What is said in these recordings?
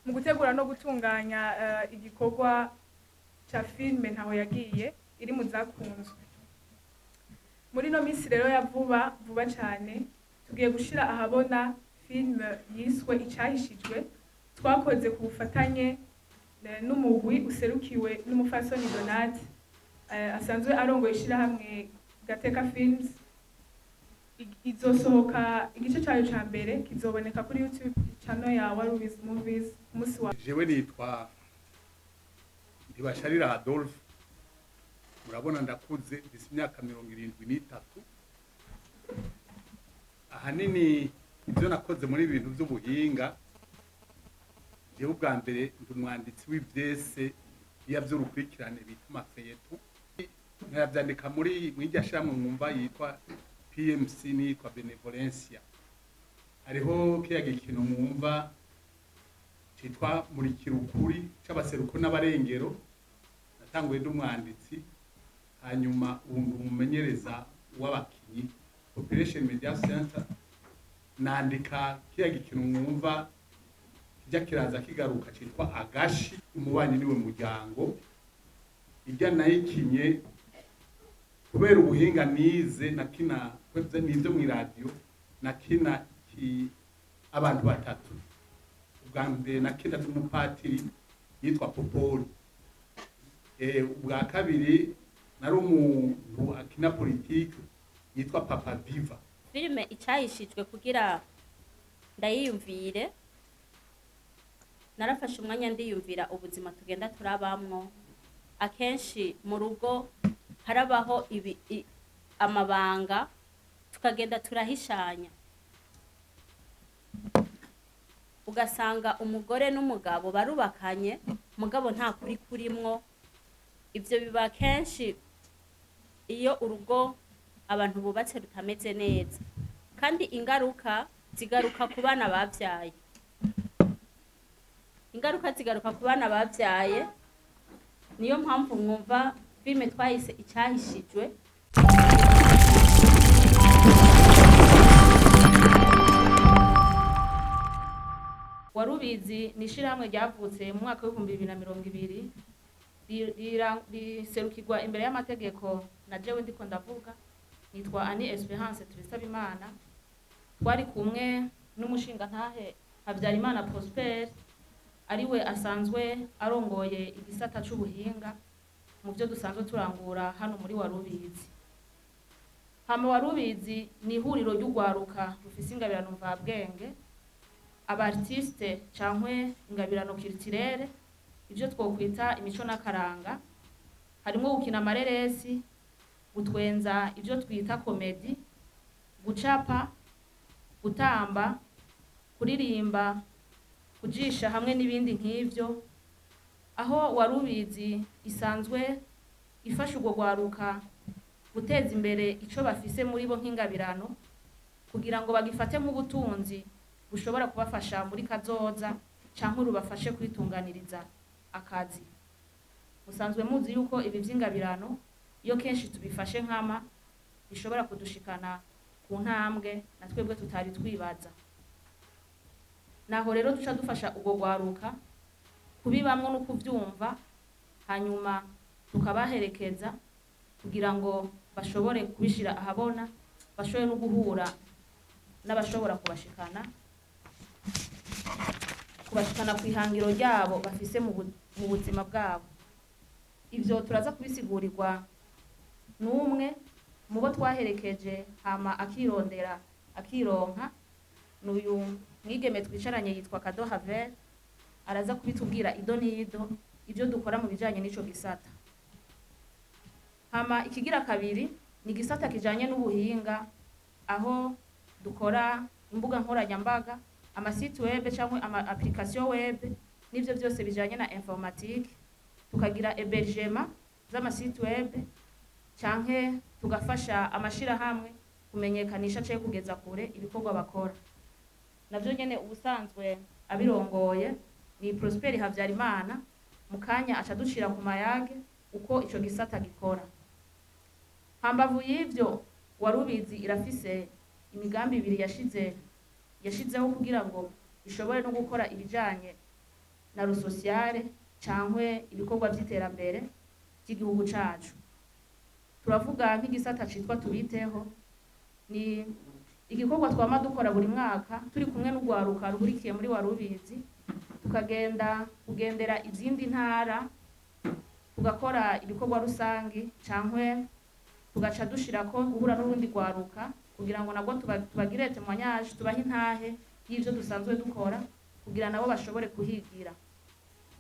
mu gutegura no gutunganya igikorwa ca filme ntaho yagiye iri mu zakunzwe. Muri no minsi rero ya vuba cyane tugiye gushira ahabona filme yiswe Icahishijwe twakoze ku bufatanye n'umugwi userukiwe n'umufasoni Donat asanzwe arongoye ishirahamwe Gateka Films. Izosohoka igice cyayo ca mbere kizoboneka kuri YouTube channel ya Warubizi Movies musi wa. Jewe nitwa Ntibasharira Adolphe, murabona ndakuze mfise imyaka 73. Ahanini ivyo nakoze muri ibintu by'ubuhinga, jewe ubwa mbere ndi umwanditsi w'ivyese by'urukurikirane bita mafeyetu, nkavyandika muri mwirya shamwe mwumva yitwa PMC nitwa Benevolencia. Hariho kiya gikino mwumva citwa Muri Kuri c'abaseruko n'abarengero, natanguye ndi umwanditsi, hanyuma ubu umumenyereza w'abakinyi Operation Media Center, nandika kiya gikino mwumva kijya kiraza kigaruka citwa Agashi umubanyi niwe muryango. Ijya nayikinye kubera ubuhinga nize nakina kwebye n'ivyo mu radio, nakina abantu batatu. Ubwa mbere nakina umupatiri yitwa Popoli, ubwa kabiri nari umuntu akina politike yitwa Papa Viva. Filme Icahishijwe kugira ndayiyumvire, narafashe umwanya ndiyumvira ubuzima tugenda turabamwo. Akenshi mu rugo harabaho amabanga tukagenda turahishanya, ugasanga umugore n'umugabo barubakanye mugabo nta kuri kurimwo. Ivyo biba kenshi iyo urugo abantu bubatse rutameze neza, kandi ingaruka zigaruka ku bana bavyaye. Niyo mpamvu mwumva filme twayise Icahishijwe. Warubizi ni ishirahamwe ryavutse mu mwaka wa 2020 riserukirwa imbere y'amategeko na jewe ndiko ndavuga, nitwa Ani Esperance Tubisaba Imana. Twari kumwe n'umushinga ntahe Habyarimana Prosper, ariwe asanzwe arongoye igisata c'ubuhinga mu byo dusanzwe turangura hano muri Warubizi. Hama Warubizi ni ihuriro ry'ugwaruka rufise ingabirano mvabwenge, abartiste canke ingabirano culturelle, ivyo twokwita imico n'akaranga. Harimo gukina amareresi, gutwenza ivyo twita komedi, gucapa, gutamba, kuririmba, kujisha hamwe n'ibindi nk'ivyo. Aho Warubizi isanzwe ifasha ubwo gwaruka guteza imbere ico bafise muri bo nk'ingabirano, kugira ngo bagifate nk'ubutunzi bushobora kubafasha muri kazoza canke rubafashe kwitunganiriza akazi. Musanzwe muzi yuko ibi vy'ingabirano iyo kenshi tubifashe nkama bishobora kudushikana ku ntambwe na twebwe tutari twibaza. Naho rero duca dufasha ubwo gwaruka kubibamwo no kuvyumva, hanyuma tukabaherekeza kugira ngo bashobore kubishira ahabona, bashobore no guhura n'abashobora kubashikana kwihangiro ryabo bafise mu buzima bwabo. Ivyo turaza kubisigurirwa n'umwe mu bo twaherekeje, hama akirondera akironka n'uyu mwigeme twicaranye yitwa Kado Havel. Araza kubitubwira ido n'ido ivyo dukora mu bijanye n'ico gisata. Hama ikigira kabiri ni gisata kijanye n'ubuhinga, aho dukora imbuga nkoranyambaga, amasite web cyangwa application web n'ivyo byose bijanye na informatique. Tukagira hébergement z'amasite web canke tugafasha amashirahamwe kumenyekanisha cyo kugeza kure ibikorwa bakora. Navyo nyene ubusanzwe abirongoye ni Prosper Habyarimana, mukanya acaducira ku mayage uko ico gisata gikora. Hambavu y'ivyo Warubizi irafise imigambi ibiri yashizeho kugira ngo ishobore no gukora ibijanye na rusosiyale canke ibikorwa vy'iterambere by'igihugu cacu. Turavuga nk'igisata citwa tubiteho, ni igikorwa twama dukora buri mwaka turi kumwe n'urwaruka ruhurikiye muri warubizi, tukagenda kugendera izindi ntara tugakora ibikorwa rusangi canke tugaca dushirako guhura n'urundi rwaruka kugira ngo nabwo tubagire témoignage, tubahe intahe y'ivyo dusanzwe dukora kugira nabo bashobore kuhigira.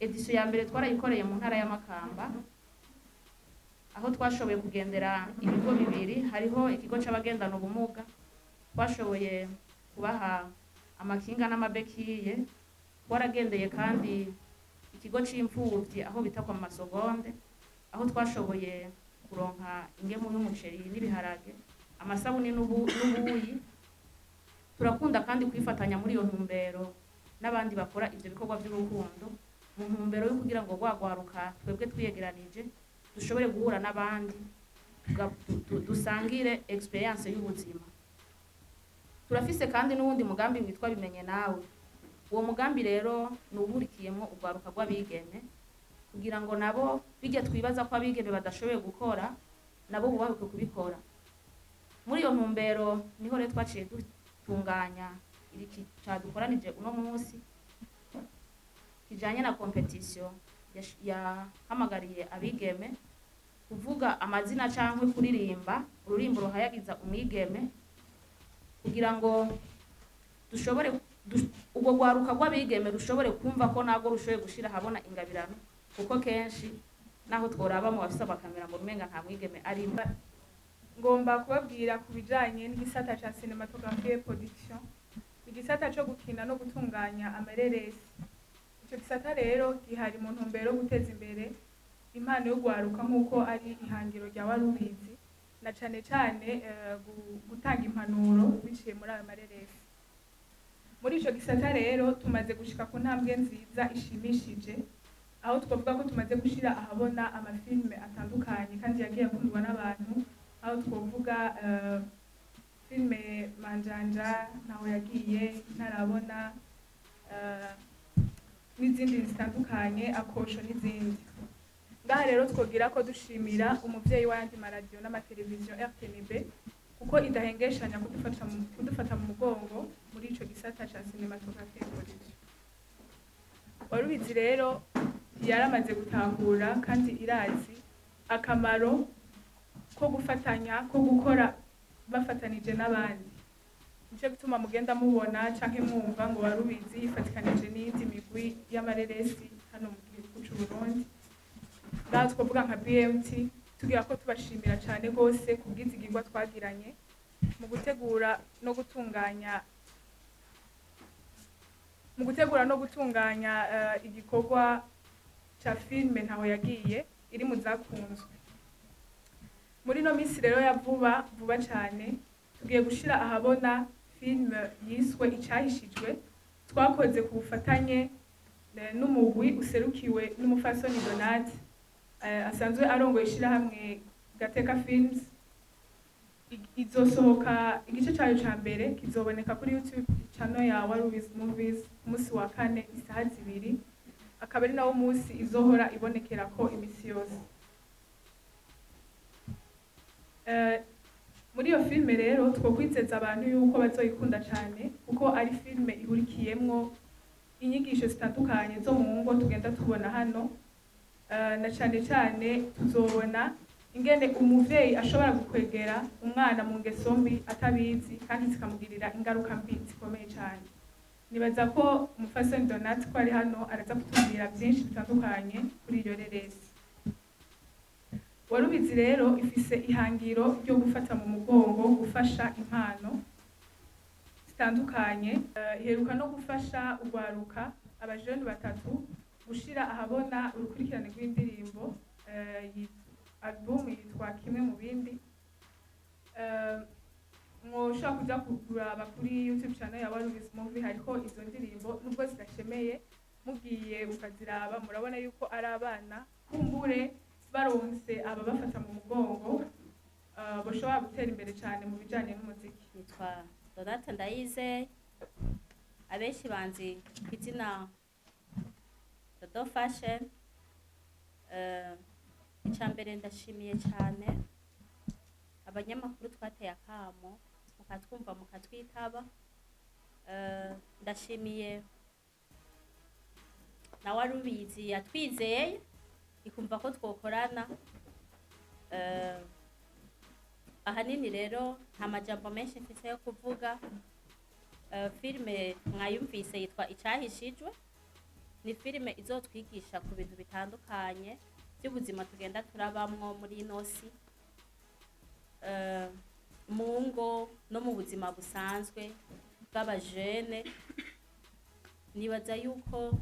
Edition ya mbere twarayikoreye mu ntara ya Makamba, aho twashoboye kugendera ibigo bibiri. Hariho ikigo c'abagendana ubumuga, twashoboye kubaha amakinga n'amabekiye. Twaragendeye kandi ikigo c'imfuvyi aho bita kwa Masogonde, aho twashoboye kuronka ingemu y'umuceri n'ibiharage, amasabuni n'ubuyi. Turakunda kandi kwifatanya muri iyo ntumbero n'abandi bakora ivyo bikorwa by'urukundo, mu ntumbero yo kugira ngo rwagwaruka twebwe twiyegeranije dushobore guhura n'abandi dusangire experience y'ubuzima. Turafise kandi n'uwundi mugambi witwa bimenye nawe. Uwo mugambi rero nuburikiyemo urwaruka rw'abigeme kugira ngo nabo bijya twibaza ko abigeme badashoboye gukora nabo bubahuke kubikora. Muri iyo ntumbero niho rero twaciye dutunganya iki cadukoranije uno munsi kijanye na competition yahamagariye abigeme kuvuga amazina canke kuririmba ururimbo ruhayagiza umwigeme kugira ngo dushobore ubwo rwaruka rw'abigeme rushobore kumva ko nago rushoboye gushira habona ingabirano, kuko kenshi naho tworaba mu bafise amakamera mu rumenga nta mwigeme ari. Ngomba kubabwira ku bijanye n'igisata ca cinematography production, igisata co gukina no gutunganya amareresi. Ico gisata rero gihari mu ntumbero yo guteza imbere impano yo gwaruka nk'uko ari ihangiro rya warubizi, na cane cane gutanga impanuro biciye muri ayo mareresi. Muri ico gisata rero tumaze gushika ku ntambwe nziza ishimishije, aho twavuga ko tumaze gushira ahabona amafilme atandukanye kandi yagiye akundwa n'abantu, aho twovuga filme Manjanja, Ntaho Yagiye, Ntarabona, n'izindi zitandukanye, Akosho n'izindi. Ngaha rero twogira ko dushimira umuvyeyi w'ayandi maradiyo n'amateleviziyo RTNB kuko idahengeshanya kudufata mu mugongo muri ico gisata ca cinematography production. Warubizi rero yaramaze gutahura kandi irazi akamaro ko gufatanya, ko gukora bafatanije n'abandi. Nico gituma mugenda mubona canke mwumva ngo Warubizi yifatikanije n'iyindi migwi y'amareresi hano mu gihugu c'u Burundi. Ngaha twovuga nka BMT, tugira ko tubashimira cane gose kubw'izigirwa twagiranye mu gutegura no gutunganya igikorwa ca filme Ntaho Yagiye iri mu zakunzwe. Muri no minsi rero ya vuba cane tugiye gushira ahabona filme yiswe Icahishijwe, twakoze ku bufatanye n'umugwi userukiwe n'umufasoni Donat asanzwe arongoye ishirahamwe Gateka Films. Izosohoka igice cayo ca mbere kizoboneka kuri YouTube channel ya Warubizi Movies musi wa kane isaha 2, akaba ari nawo musi izohora ibonekerako imisi yose. Muri iyo filme rero twokwizeza abantu yuko bazoyikunda cane kuko ari filme ihurikiyemwo inyigisho zitandukanye zo mu ngo tugenda tubona hano, na cane cane tuzobona ingene umuvyeyi ashobora gukwegera umwana mu ngeso mbi atabizi kandi zikamugirira ingaruka mbi zikomeye cane. Nibaza ko umufasoni Donat ko ari hano araza kutubwira byinshi bitandukanye kuri iyo reresi. Warubizi rero ifise ihangiro ryo gufata mu mugongo, gufasha impano zitandukanye. Iheruka no gufasha urwaruka abajene 3 gushira ahabona urukurikirane rw'indirimbo album yitwa Kimwe mu Bindi. Mwoshaka kuja kuraba kuri YouTube channel ya Warubizi Movie, hariko izo ndirimbo nubwo zidashemeye, mugiye mukaziraba murabona yuko ari abana kumbure baronse ababafata mu mugongo bashobora gutera imbere cyane mu bijanye n'umuziki. Nitwa Donate Ndayize, abenshi banzi kw'izina fashion. Icambere ndashimiye cyane abanyamakuru twateye akamo mukatwumva mukatwitaba. Ndashimiye na Warubizi yatwizeye ikumva ko twokorana. Ahanini rero nta majambo menshi mfise yo kuvuga. Filime mwayumvise yitwa Icahishijwe, ni filime izotwigisha ku bintu bitandukanye by'ubuzima tugenda turabamwo muri ino si, mu ngo no mu buzima busanzwe bw'abajene. Nibaza yuko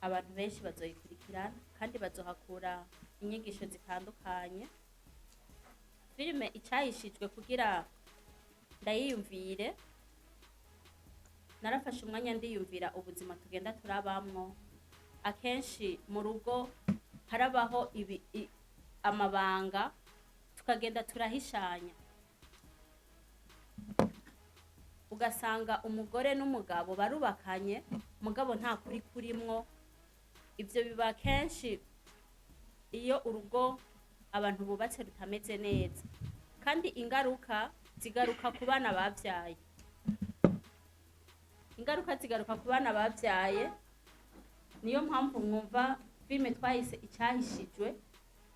abantu benshi bazoyikurikirana kandi bazohakura inyigisho zitandukanye. Filime Icahishijwe kugira ndayiyumvire, narafashe umwanya ndiyumvira ubuzima tugenda turabamwo. Akenshi mu rugo harabaho amabanga tukagenda turahishanya, ugasanga umugore n'umugabo barubakanye mugabo nta kuri kurimwo. Ivyo biba kenshi iyo urugo abantu bubatse rutameze neza, kandi ingaruka zigaruka ku bana bavyaye. Niyo mpamvu mwumva filime twahise Icahishijwe.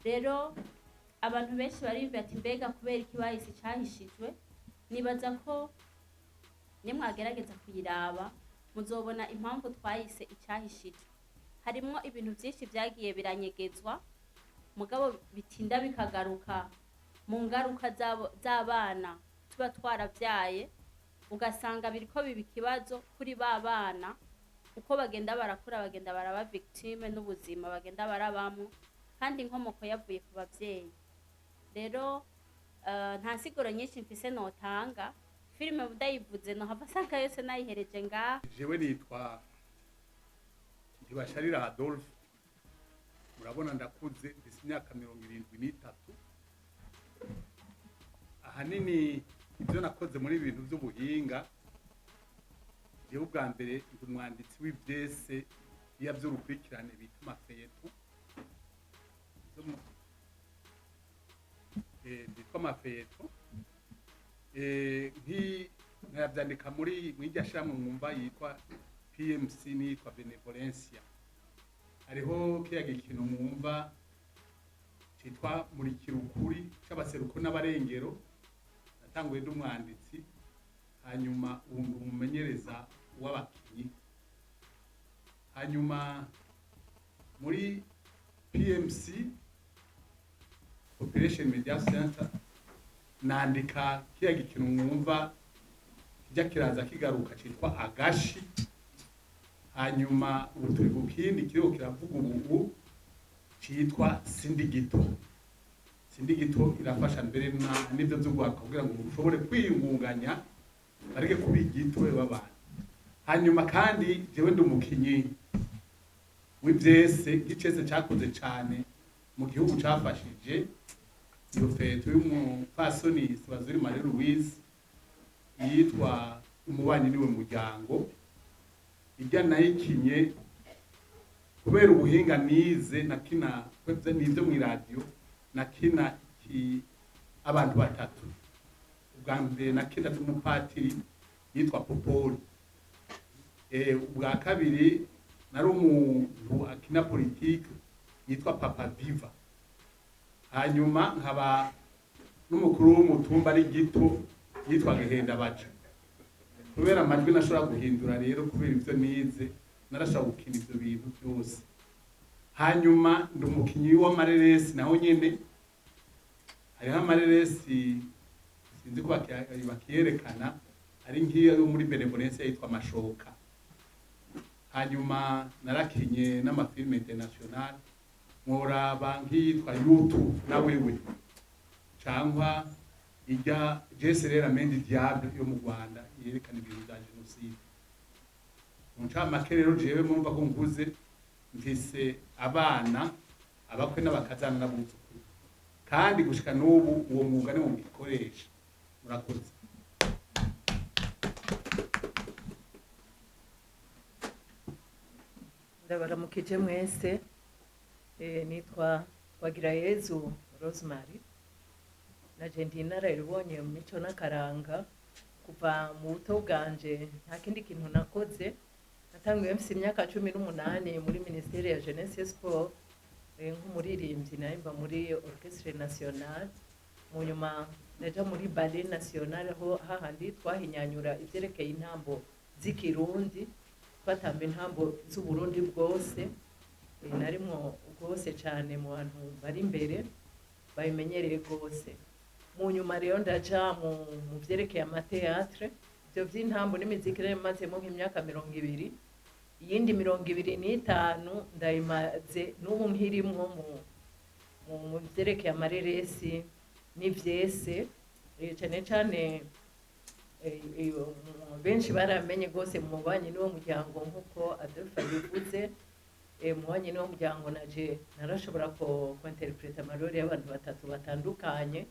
Rero abantu benshi bariyumvira ati mbega kubera iki bahise Icahishijwe. Nibaza ko nimwagerageza kuyiraba muzobona impamvu twahise Icahishijwe. Harimwo ibintu byinshi byagiye biranyegezwa mugabo bitinda bikagaruka mu ngaruka z'abana tuba twaravyaye, ugasanga biriko biba ikibazo kuri ba bana. Uko bagenda barakura bagenda baraba victime n'ubuzima bagenda barabamwo, kandi inkomoko yavuye ku bavyeyi. Rero nta siguro nyinshi mfise notanga. Filime budayivuze nohava sanga yose nayihereje ngaha. Jewe nitwa Ntibasharira Adolphe, murabona ndakuze, mfise imyaka 73. Ahanini ibyo nakoze muri ibintu by'ubuhinga, jewe ubwa mbere ndi umwanditsi w'ivyese iya vy'urukurikirane bita amafeyeto, bitwa amafeyeto. Nkayavyandika muri mwirya shamwe mwumva yitwa PMC nitwa Benevolencia. Hariho kiya gikino mwumva citwa Muri Kuri c'abaseruko n'abarengero, natanguye ndi umwanditsi, hanyuma umumenyereza w'abakinyi. Hanyuma muri PMC Operation Media Center nandika kiya gikino mwumva kijya kiraza kigaruka citwa Agashi. Hanyuma ubu turi ku kindi kiriho kiravuga ubu citwa Sindigito. Sindigito irafasha mbere n'ibyo by'ugwaka kugira ngo ushobore kwiyungunganya bareke kubigitwe babana. Hanyuma kandi jewe ndi umukinyi w'ivyese, gicese cyakoze cyane mu gihugu cyafashije iyo feto y'umupfasoni Bazuri Marie Louise yitwa Umubanyi niwe muryango. Ijya nayikinye kubera ubuhinga nize nakina kwebye n'ibyo mu radio, nakina abantu batatu. Ubwa mbere nakina umupatiri yitwa Popoli. Ubwa kabiri nari umuntu akina politike yitwa Papa Viva. Hanyuma nkaba n'umukuru w'umutumba ari gito yitwa Gihenda Baca. Kubera amajwi nashobora guhindura rero, kubera ivyo nize narashobora gukina ivyo bintu byose. Hanyuma ndi umukinyi w'amareresi naho nyene, hariho amareresi sinzi ko bakiyerekana, ari ngiyo muri Benevolencia yitwa Amashoka. Hanyuma narakinye n'amafilime international, mworaba nk'iyitwa YouTube na wewe, cyangwa ijya Jeserera Mendi Diable yo mu Rwanda yerekana ibintu bya genocide. Muncamake rero jewe mumva ko nguze, mfise abana abakwe n'abakazana n'abuzukuru, kandi gushika n'ubu uwo mwuga ni mu gikoresha. Murakoze. ndabaramukije mwese. Nitwa Twagirayezu Rosemary, naje ndi inararibonye mu mico n'akaranga. Kuva mu buto bwanje nta kindi kintu nakoze, natanguye mfise imyaka 18 muri Ministère ya Jeunesse et Sport nk'umuririmbyi, narimba muri Orchestre National, mu nyuma naja muri Ballet National, aho hahandi twahinyanyura ivyerekeye intambo z'ikirundi, twatamba intambo z'Uburundi bwose. Narimwo rwose cyane mu bantu bari imbere babimenyereye rwose. Mu nyuma rero ndaja mu vyerekeye amateatre, ivyo vy'intambo n'imiziki rero mazemo nk'imyaka 20, iyindi 25 ndayimaze n'ubu nkirimwo mu vyerekeye amareresi n'ivyese. Cane cane benshi baramenye rwose mu banyi niwo muryango nk'uko Adolphe bivuze. Mubanyi niwo muryango naje narashobora interpreta amarori y'abantu batatu batandukanye,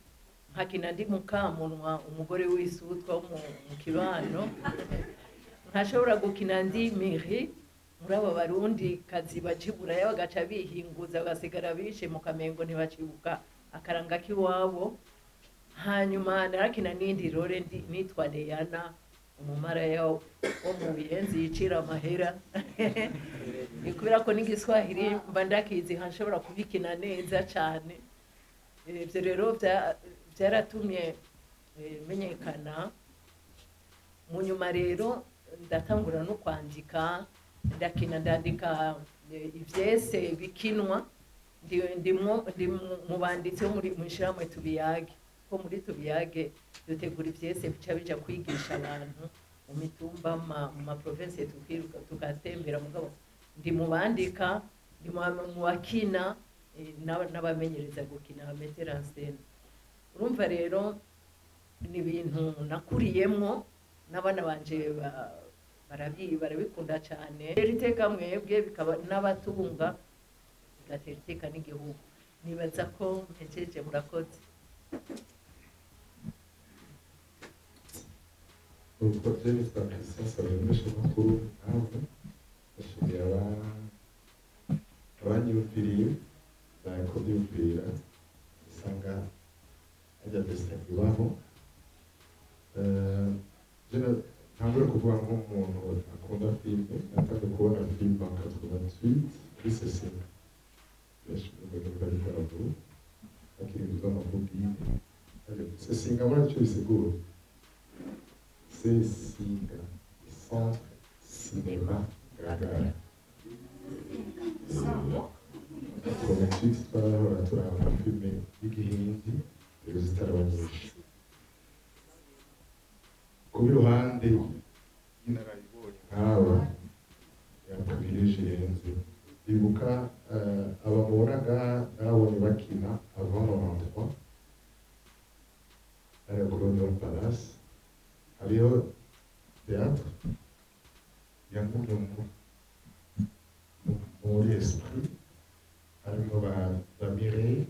nkakina ndi Mukamunwa, umugore w'isutwa mu kibano, nkashobora gukina ndi Muri muri abo barundi kazi bacibura yabo gaca bihinguza bagasigara bishe mu kamengo ntibacibuka akaranga k'iwabo. Hanyuma narakina n'indi role nitwa Leana, umumaraya wo mu biyenzi yicira amahera. Kubera ko n'igiswahili mba ndakizi nshobora kubikina neza cyane. Ivyo rero byaratumye menyekana. Mu nyuma rero ndatangura no kwandika, ndandika ivyese bikinwa. Ndi mu banditsi wo muri mwishirahamwe Tubiyage, ko muri Tubiyage dutegura ivyese bica bija kwigisha abantu mu mitumba mu ma province tugatembera. Mugabo ndi mu bandika, ndi mu bakina n'abamenyereza gukina, abametera en scène. Urumva rero ni ibintu nakuriyemwo, n'abana banje barabikunda cyane. Rero iteka mwebwe bikaba n'abatunga bigatera iteka n'igihugu. Nibaza ko mpejeje, murakoze. Uko nitwa Christian Makuru, nawe ndashimira abanyumviriye ko byumvira usanga ajya destin ibaho. Ntabwo kuvuga nk'umuntu akunda filime, natanze kubona filime en 88 kuri Cécile, benshi babikora vuba bakiribuza amavugine. Cécile muri icyo bisigura, Cécile Centre Cinéma Garagara. Kometik twarahora turaba filime y'igihindi rero zitarabanyisha. Kuba iruhande y'inararibonye nk'aba yaprivilege yenze, ibuka abamubonaga nabonye bakina avant 93 ari Colonial Palace, hariho théâtre yangumye muri esprit, harimo ba Mireille